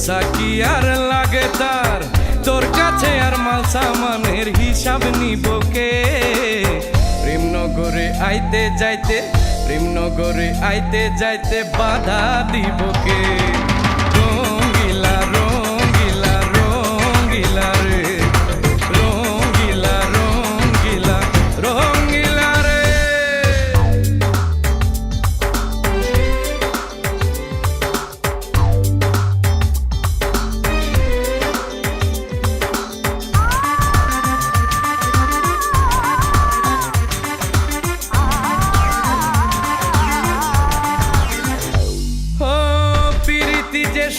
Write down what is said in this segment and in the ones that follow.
Visa কি আর লাগে তার, তোর কাছে আর মাল সামানের হিসাব নিব কে? প্রেমনগরে আইতে যাইতে, প্রেমনগরে আইতে যাইতে বাধা দিব কে? রঙ্গিলা রঙ্গিলা রঙ্গিলা রে, রঙ্গিলা রঙ্গিলা রঙ্গিলা রে।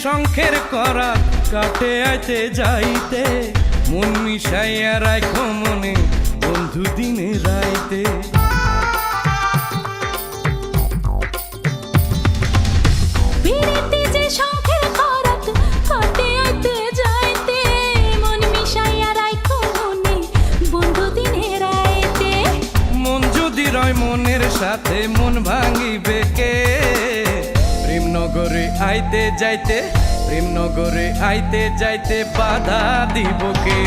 শঙ্খের করা কাটে আইতে যাইতে, মন মিশাইয়া রাখো মনে বন্ধু দিনে রাইতে। মন যদি রয় মনের সাথে মন ভাঙিবে কে? প্রেমনগরে আইতে যাইতে, প্রেমনগরে আইতে যাইতে বাধা দিব কে?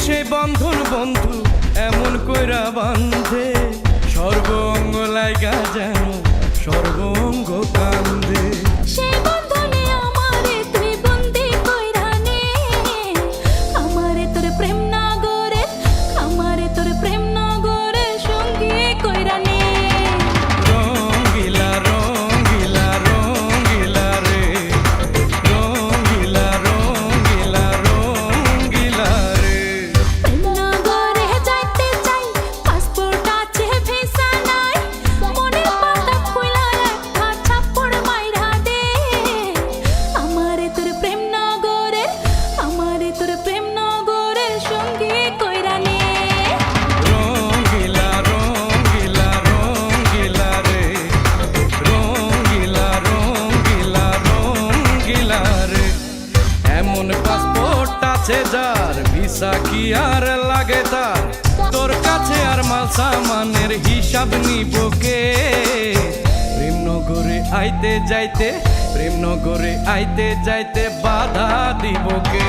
সে বন্ধন বন্ধু এমন কইরা বান্ধে, সর্ব অঙ্গ লাইগা যেন সর্ব অঙ্গ কান্দে। সেই বন্ধনে আমারে তুই বন্দি কইরা নে, আমারে তোর প্রেম নগরে, আমারে তোর প্রেম নগরে সঙ্গী কইরা নে। রঙ্গিলা রঙ্গিলা রঙ্গিলা রে, রঙ্গিলা রঙ্গিলা রঙ্গিলা রে। যার ভিসা কি আর লাগে তার, তোর কাছে আর মাল সামানের হিসাব নিব কে? প্রেমনগরে আইতে যাইতে, প্রেমনগরে আইতে যাইতে বাধা দিব কে?